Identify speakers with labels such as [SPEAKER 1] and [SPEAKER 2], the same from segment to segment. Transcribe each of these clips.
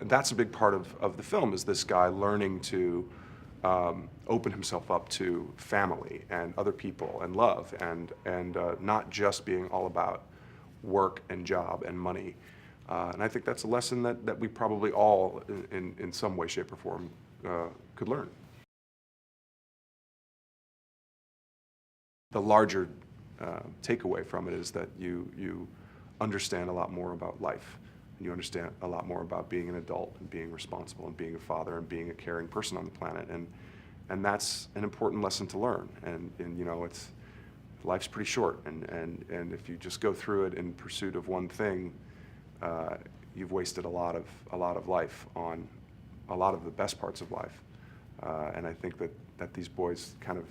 [SPEAKER 1] that's a big part of the film, is this guy learning to open himself up to family and other people and love, and not just being all about work and job and money. And I think that's a lesson that we probably all, in some way, shape, or form, could learn. The larger takeaway from it is that you understand a lot more about life, and you understand a lot more about being an adult and being responsible and being a father and being a caring person on the planet, and that's an important lesson to learn. And you know, life's pretty short, and if you just go through it in pursuit of one thing, you've wasted a lot of life on a lot of the best parts of life. And I think that these boys kind of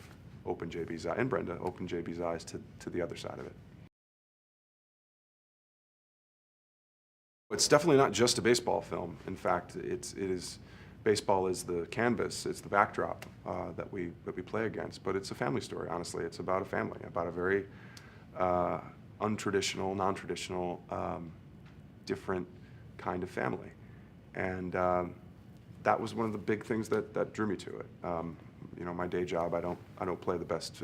[SPEAKER 1] open JB's eye, and Brenda opened JB's eyes to the other side of it. It's definitely not just a baseball film. In fact, baseball is the canvas, it's the backdrop that we play against. But it's a family story. Honestly, it's about a family, about a very untraditional, non-traditional, different kind of family, and that was one of the big things that drew me to it. You know, my day job, I don't play the best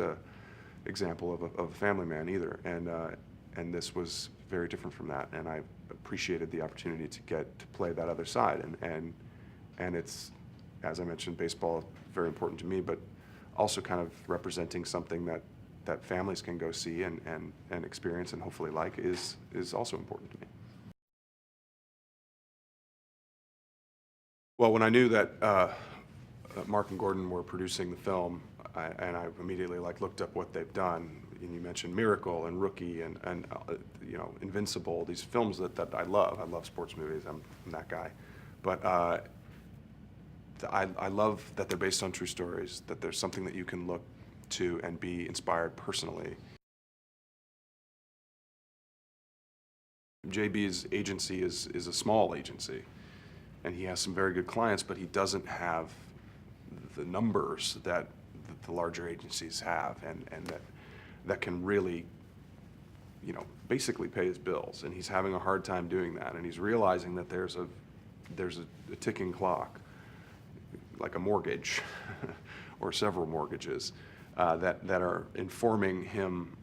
[SPEAKER 1] example of a family man either, and this was very different from that, and I appreciated the opportunity to get to play that other side, and it's, as I mentioned, baseball is very important to me, but also kind of representing something that families can go see and experience and hopefully like is also important to me. Well, when I knew that Mark and Gordon were producing the film, I immediately looked up what they've done. And you mentioned Miracle and Rookie and you know, Invincible, these films that I love. I love sports movies. I'm that guy. But I love that they're based on true stories, that there's something that you can look to and be inspired personally. JB's agency is a small agency, and he has some very good clients, but he doesn't have the numbers that the larger agencies have, and that can really, you know, basically pay his bills. And he's having a hard time doing that, and he's realizing that there's a ticking clock, like a mortgage or several mortgages that are informing him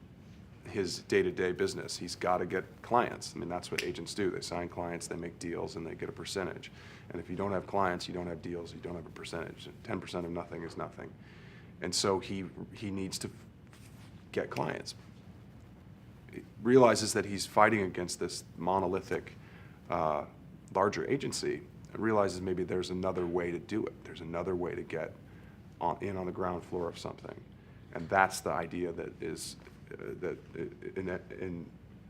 [SPEAKER 1] his day-to-day business. He's got to get clients. I mean, that's what agents do. They sign clients, they make deals, and they get a percentage. And if you don't have clients, you don't have deals, you don't have a percentage. 10% of nothing is nothing. And so he needs to get clients. He realizes that he's fighting against this monolithic larger agency, and realizes maybe there's another way to do it. There's another way to get in on the ground floor of something. And that's the idea that is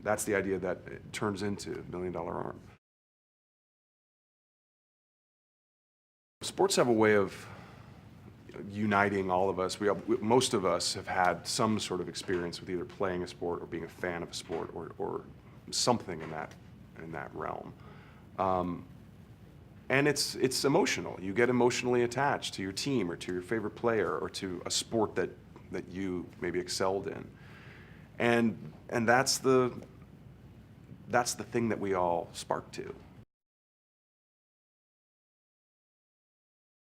[SPEAKER 1] that's the idea that it turns into $1 Million Arm. Sports have a way of uniting all of us. Most of us have had some sort of experience with either playing a sport or being a fan of a sport or something in that realm. And it's emotional. You get emotionally attached to your team or to your favorite player or to a sport that you maybe excelled in. And that's the thing that we all spark to.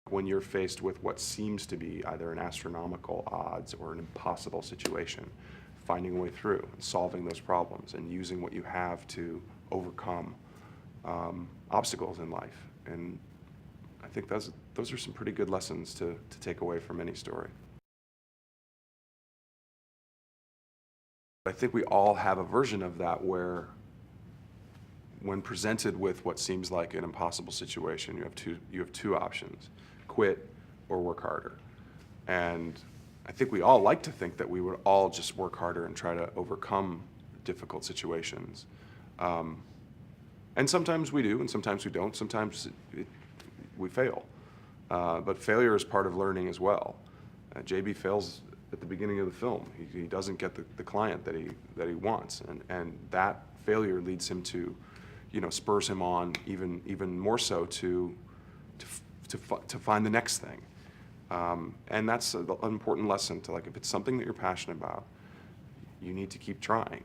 [SPEAKER 1] When you're faced with what seems to be either an astronomical odds or an impossible situation, finding a way through, solving those problems, and using what you have to overcome obstacles in life. And I think those are some pretty good lessons to take away from any story. I think we all have a version of that where, when presented with what seems like an impossible situation, you have two options: quit or work harder. And I think we all like to think that we would all just work harder and try to overcome difficult situations. And sometimes we do, and sometimes we don't. Sometimes we fail. But failure is part of learning as well. JB fails at the beginning of the film. He doesn't get the client that he wants, and that failure leads him to, you know, spurs him on even more so to find the next thing. And that's an important lesson to, like, if it's something that you're passionate about, you need to keep trying.